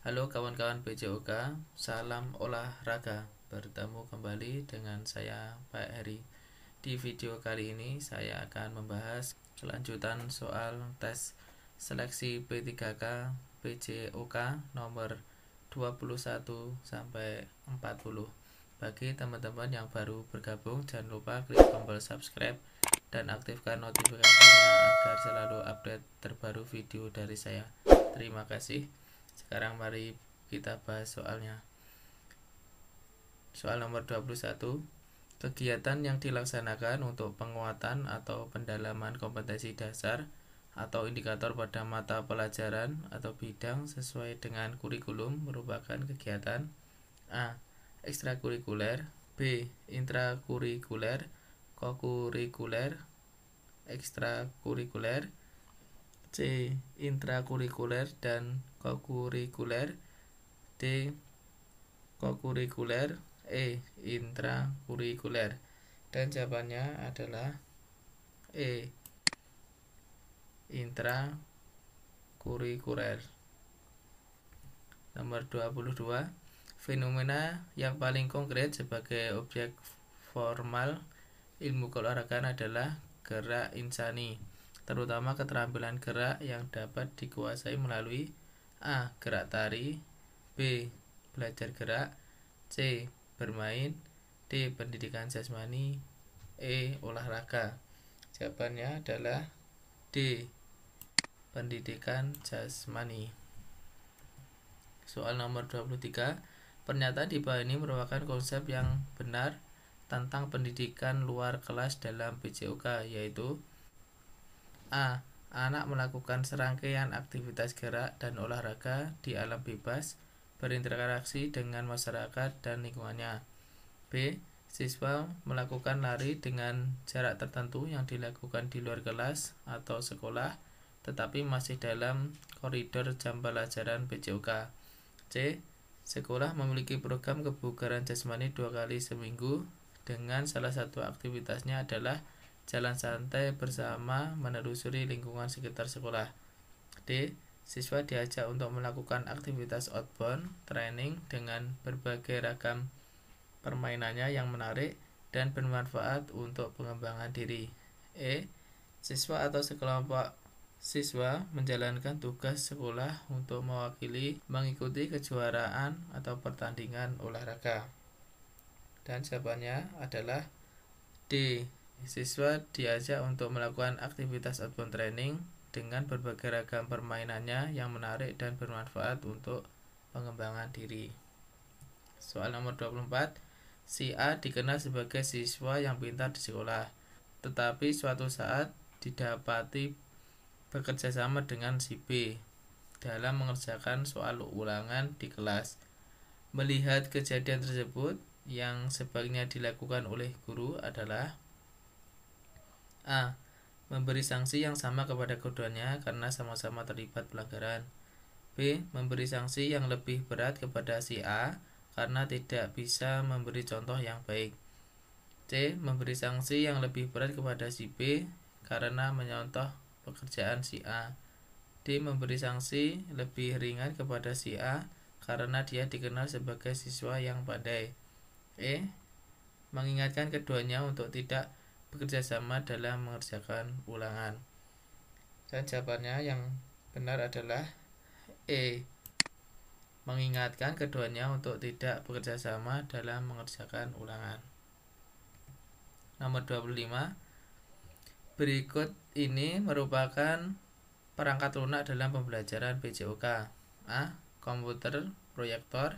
Halo kawan-kawan PJOK, salam olahraga. Bertemu kembali dengan saya Pak Heri. Di video kali ini saya akan membahas kelanjutan soal tes seleksi P3K PJOK nomor 21 sampai 40. Bagi teman-teman yang baru bergabung, jangan lupa klik tombol subscribe dan aktifkan notifikasinya agar selalu update terbaru video dari saya. Terima kasih. Sekarang mari kita bahas soalnya. Soal nomor 21. Kegiatan yang dilaksanakan untuk penguatan atau pendalaman kompetensi dasar atau indikator pada mata pelajaran atau bidang sesuai dengan kurikulum merupakan kegiatan A. Ekstrakurikuler, B. Intrakurikuler, kokurikuler, ekstrakurikuler, C. Intrakurikuler dan kokurikuler, D. Kokurikuler, E. Intrakurikuler. Dan jawabannya adalah E. Intrakurikuler. Nomor 22. Fenomena yang paling konkret sebagai objek formal ilmu keolahragaan adalah gerak insani, terutama keterampilan gerak yang dapat dikuasai melalui A. Gerak tari, B. Belajar gerak, C. Bermain, D. Pendidikan jasmani, E. Olahraga. Jawabannya adalah D. Pendidikan jasmani. Soal nomor 23. Pernyataan di bawah ini merupakan konsep yang benar tentang pendidikan luar kelas dalam PJOK, yaitu A. Anak melakukan serangkaian aktivitas gerak dan olahraga di alam bebas, berinteraksi dengan masyarakat dan lingkungannya. B. Siswa melakukan lari dengan jarak tertentu yang dilakukan di luar kelas atau sekolah, tetapi masih dalam koridor jam pelajaran PJOK. C. Sekolah memiliki program kebugaran jasmani 2 kali seminggu, dengan salah satu aktivitasnya adalah jalan santai bersama menelusuri lingkungan sekitar sekolah. D. Siswa diajak untuk melakukan aktivitas outbound training dengan berbagai ragam permainannya yang menarik dan bermanfaat untuk pengembangan diri. E. Siswa atau sekelompok siswa menjalankan tugas sekolah untuk mengikuti kejuaraan atau pertandingan olahraga. Dan jawabannya adalah D. Siswa diajak untuk melakukan aktivitas outbound training dengan berbagai ragam permainannya yang menarik dan bermanfaat untuk pengembangan diri. Soal nomor 24. Si A dikenal sebagai siswa yang pintar di sekolah, tetapi suatu saat didapati bekerja sama dengan si B dalam mengerjakan soal ulangan di kelas. Melihat kejadian tersebut, yang sebaiknya dilakukan oleh guru adalah A. Memberi sanksi yang sama kepada keduanya karena sama-sama terlibat pelanggaran. B. Memberi sanksi yang lebih berat kepada si A karena tidak bisa memberi contoh yang baik. C. Memberi sanksi yang lebih berat kepada si B karena menyontoh pekerjaan si A. D. Memberi sanksi lebih ringan kepada si A karena dia dikenal sebagai siswa yang pandai. E. Mengingatkan keduanya untuk tidak bekerja sama dalam mengerjakan ulangan. Dan jawabannya yang benar adalah E. Mengingatkan keduanya untuk tidak bekerja sama dalam mengerjakan ulangan. Nomor 25. Berikut ini merupakan perangkat lunak dalam pembelajaran PJOK. A. Komputer proyektor,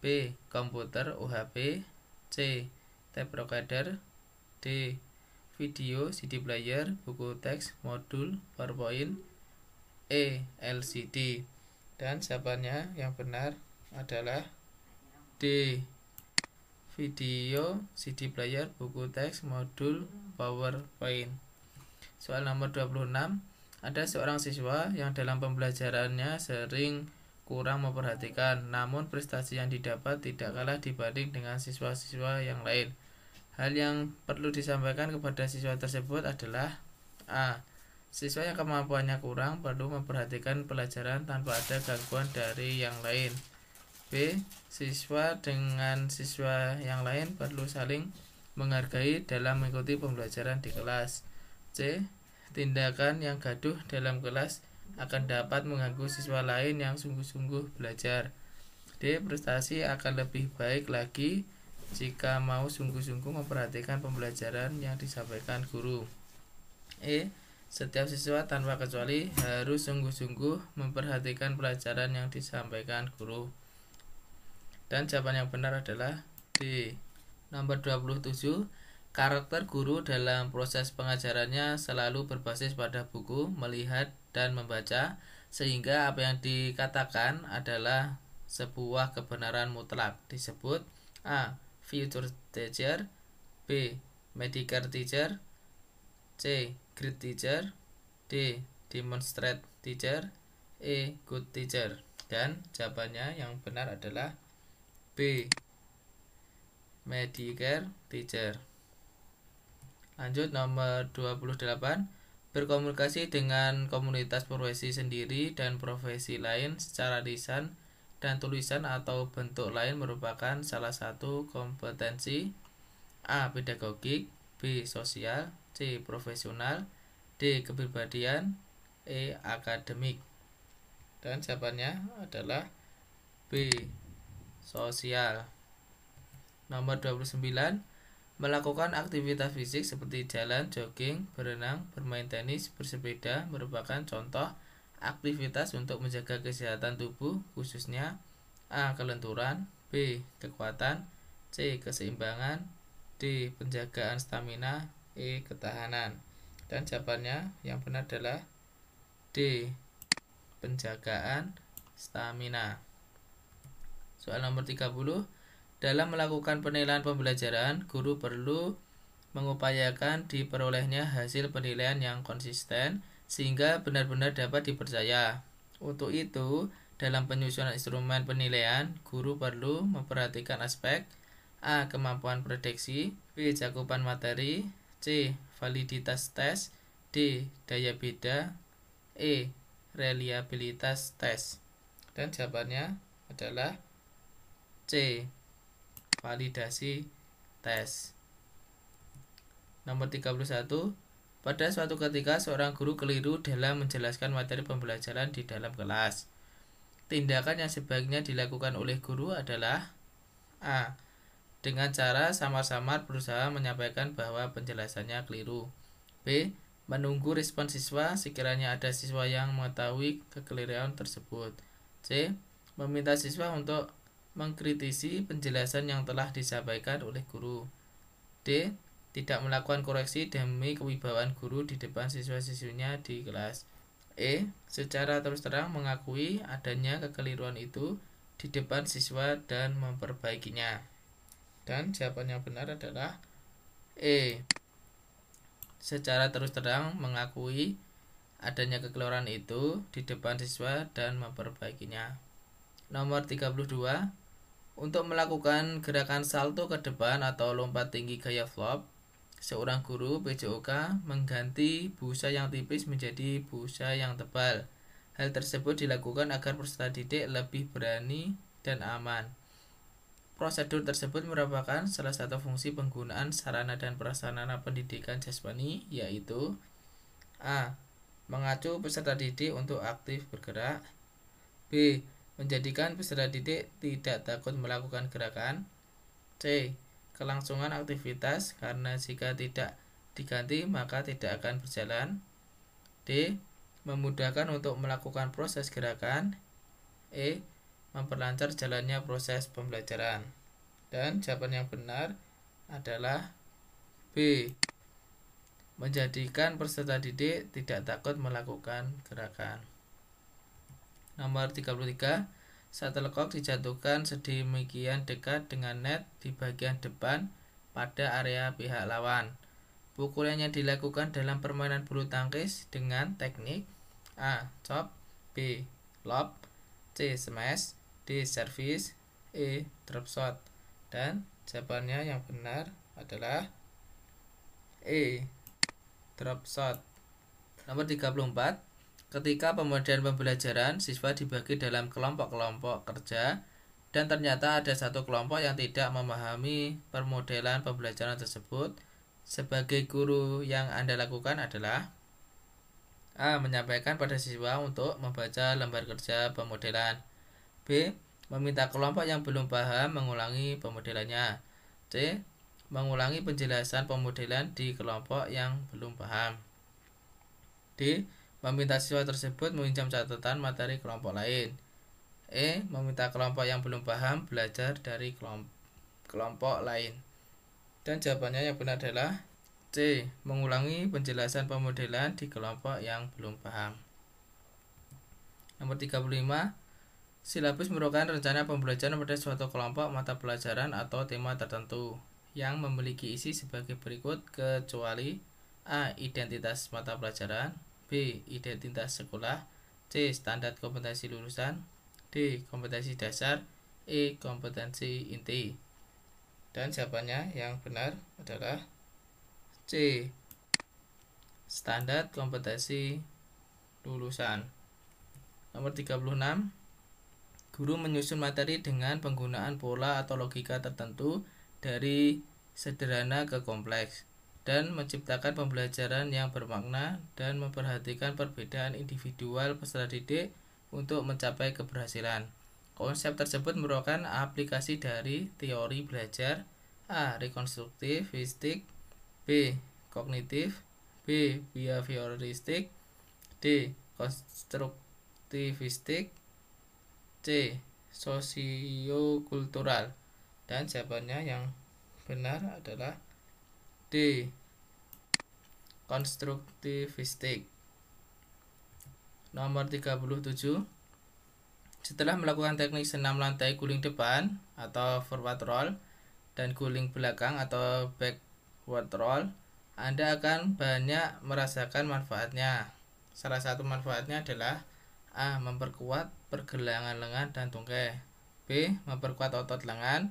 B. Komputer UHP, C. Tape recorder, D. Video CD player, buku teks, modul PowerPoint, E. LCD. Dan jawabannya yang benar adalah D. Video CD player, buku teks, modul PowerPoint. Soal nomor 26. Ada seorang siswa yang dalam pembelajarannya sering kurang memperhatikan, namun prestasi yang didapat tidak kalah dibanding dengan siswa-siswa yang lain. Hal yang perlu disampaikan kepada siswa tersebut adalah A. Siswa yang kemampuannya kurang perlu memperhatikan pelajaran tanpa ada gangguan dari yang lain. B. Siswa dengan siswa yang lain perlu saling menghargai dalam mengikuti pembelajaran di kelas. C. Tindakan yang gaduh dalam kelas akan dapat mengganggu siswa lain yang sungguh-sungguh belajar. D. Prestasi akan lebih baik lagi jika mau sungguh-sungguh memperhatikan pembelajaran yang disampaikan guru. E. Setiap siswa tanpa kecuali harus sungguh-sungguh memperhatikan pelajaran yang disampaikan guru. Dan jawaban yang benar adalah D. Nomor 27. Karakter guru dalam proses pengajarannya selalu berbasis pada buku, melihat, dan membaca, sehingga apa yang dikatakan adalah sebuah kebenaran mutlak. Disebut A. Future teacher, B. Medical teacher, C. Great teacher, D. Demonstrate teacher, E. Good teacher. Dan jawabannya yang benar adalah B. Medical teacher. Lanjut nomor 28. Berkomunikasi dengan komunitas profesi sendiri dan profesi lain secara lisan dan tulisan atau bentuk lain merupakan salah satu kompetensi A. Pedagogik, B. Sosial, C. Profesional, D. Kepribadian, E. Akademik. Dan jawabannya adalah B. Sosial. Nomor 29. Melakukan aktivitas fisik seperti jalan, jogging, berenang, bermain tenis, bersepeda merupakan contoh aktivitas untuk menjaga kesehatan tubuh, khususnya A. Kelenturan, B. Kekuatan, C. Keseimbangan, D. Penjagaan stamina, E. Ketahanan. Dan jawabannya yang benar adalah D. Penjagaan stamina. Soal nomor 30. Dalam melakukan penilaian pembelajaran, guru perlu mengupayakan diperolehnya hasil penilaian yang konsisten sehingga benar-benar dapat dipercaya. Untuk itu, dalam penyusunan instrumen penilaian, guru perlu memperhatikan aspek A. Kemampuan prediksi, B. Cakupan materi, C. Validitas tes, D. Daya beda, E. Reliabilitas tes. Dan jawabannya adalah C. Validasi tes. Nomor 31. Pada suatu ketika seorang guru keliru dalam menjelaskan materi pembelajaran di dalam kelas. Tindakan yang sebaiknya dilakukan oleh guru adalah A. Dengan cara samar-samar berusaha menyampaikan bahwa penjelasannya keliru. B. Menunggu respon siswa sekiranya ada siswa yang mengetahui kekeliruan tersebut. C. Meminta siswa untuk mengkritisi penjelasan yang telah disampaikan oleh guru. D. Tidak melakukan koreksi demi kewibawaan guru di depan siswa-siswinya di kelas. E. Secara terus terang mengakui adanya kekeliruan itu di depan siswa dan memperbaikinya. Dan jawaban yang benar adalah E. Secara terus terang mengakui adanya kekeliruan itu di depan siswa dan memperbaikinya. Nomor 32. Untuk melakukan gerakan salto ke depan atau lompat tinggi gaya flop, seorang guru PJOK mengganti busa yang tipis menjadi busa yang tebal. Hal tersebut dilakukan agar peserta didik lebih berani dan aman. Prosedur tersebut merupakan salah satu fungsi penggunaan sarana dan prasarana pendidikan jasmani, yaitu A. Mengacu peserta didik untuk aktif bergerak, B. Menjadikan peserta didik tidak takut melakukan gerakan, C. Kelangsungan aktivitas karena jika tidak diganti maka tidak akan berjalan, D. Memudahkan untuk melakukan proses gerakan, E. Memperlancar jalannya proses pembelajaran. Dan jawaban yang benar adalah B. Menjadikan peserta didik tidak takut melakukan gerakan. Nomor 33. Shuttlecock dijatuhkan sedemikian dekat dengan net di bagian depan pada area pihak lawan. Pukulan yang dilakukan dalam permainan bulu tangkis dengan teknik A. Chop, B. Lob, C. Smash, D. Service, E. Drop shot. Dan jawabannya yang benar adalah E. Drop shot. Nomor 34. Ketika pemodern pembelajaran, siswa dibagi dalam kelompok-kelompok kerja dan ternyata ada satu kelompok yang tidak memahami permodelan pembelajaran tersebut. Sebagai guru, yang Anda lakukan adalah A. Menyampaikan pada siswa untuk membaca lembar kerja pemodelan. B. Meminta kelompok yang belum paham mengulangi pemodelannya. C. Mengulangi penjelasan pemodelan di kelompok yang belum paham. D. Meminta siswa tersebut meminjam catatan materi kelompok lain. E. Meminta kelompok yang belum paham belajar dari kelompok lain. Dan jawabannya yang benar adalah C. Mengulangi penjelasan pemodelan di kelompok yang belum paham. Nomor 35. Silabus merupakan rencana pembelajaran pada suatu kelompok mata pelajaran atau tema tertentu yang memiliki isi sebagai berikut kecuali A. Identitas mata pelajaran, B. Identitas sekolah, C. Standar kompetensi lulusan, D. Kompetensi dasar, E. Kompetensi inti. Dan jawabannya yang benar adalah C. Standar kompetensi lulusan. Nomor 36. Guru menyusun materi dengan penggunaan pola atau logika tertentu dari sederhana ke kompleks dan menciptakan pembelajaran yang bermakna dan memperhatikan perbedaan individual peserta didik untuk mencapai keberhasilan. Konsep tersebut merupakan aplikasi dari teori belajar A. Rekonstruktivistik, B. Kognitif, B. Behavioristik, D. Konstruktivistik, C. Sosiokultural. Dan jawabannya yang benar adalah D. Konstruktivistik. Nomor 37. Setelah melakukan teknik senam lantai guling depan atau forward roll dan guling belakang atau backward roll, Anda akan banyak merasakan manfaatnya. Salah satu manfaatnya adalah A. Memperkuat pergelangan lengan dan tungkai, B. Memperkuat otot lengan,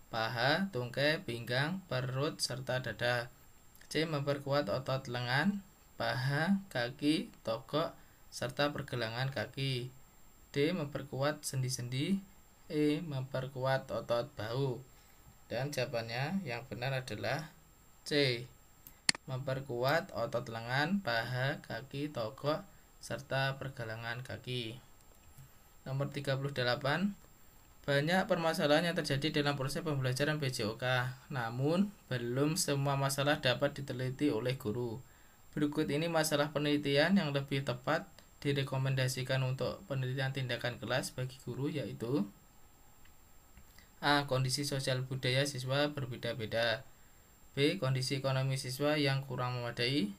paha, tungkai, pinggang, perut, serta dada, C. Memperkuat otot lengan, paha, kaki, togok, serta pergelangan kaki, D. Memperkuat sendi-sendi, E. Memperkuat otot bahu. Dan jawabannya yang benar adalah C. Memperkuat otot lengan, paha, kaki, togok, serta pergelangan kaki. Nomor 38. Banyak permasalahan yang terjadi dalam proses pembelajaran PJOK, namun belum semua masalah dapat diteliti oleh guru. Berikut ini masalah penelitian yang lebih tepat direkomendasikan untuk penelitian tindakan kelas bagi guru, yaitu A. Kondisi sosial budaya siswa berbeda-beda, B. Kondisi ekonomi siswa yang kurang memadai,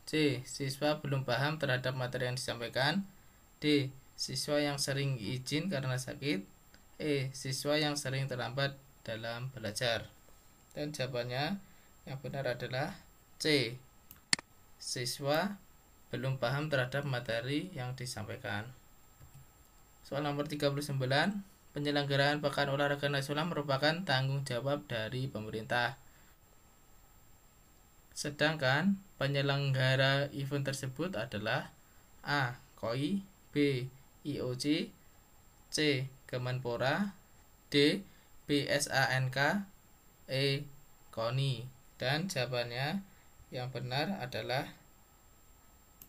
C. Siswa belum paham terhadap materi yang disampaikan, D. Siswa yang sering izin karena sakit, E. Siswa yang sering terlambat dalam belajar. Dan jawabannya yang benar adalah C. Siswa belum paham terhadap materi yang disampaikan. Soal nomor 39. Penyelenggaraan Pekan Olahraga Nasional merupakan tanggung jawab dari pemerintah. Sedangkan penyelenggara event tersebut adalah A. KOI, B. IOC, C. Kemenpora, D. BSANK, E. KONI. Dan jawabannya yang benar adalah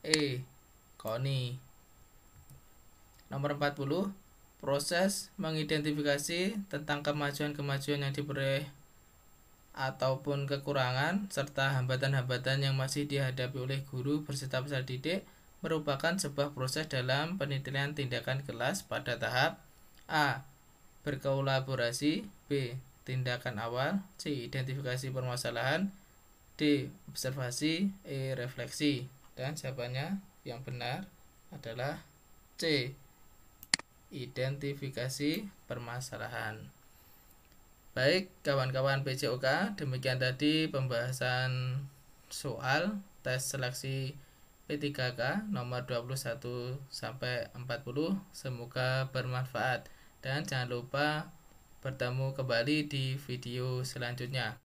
E. KONI. Nomor 40. Proses mengidentifikasi tentang kemajuan-kemajuan yang diperoleh ataupun kekurangan serta hambatan-hambatan yang masih dihadapi oleh guru berserta peserta didik merupakan sebuah proses dalam penilaian tindakan kelas pada tahap A. Berkolaborasi, B. Tindakan awal, C. Identifikasi permasalahan, D. Observasi, E. Refleksi. Dan jawabannya yang benar adalah C. Identifikasi permasalahan. Baik kawan-kawan PJOK, demikian tadi pembahasan soal tes seleksi P3K nomor 21 sampai 40. Semoga bermanfaat dan jangan lupa bertemu kembali di video selanjutnya.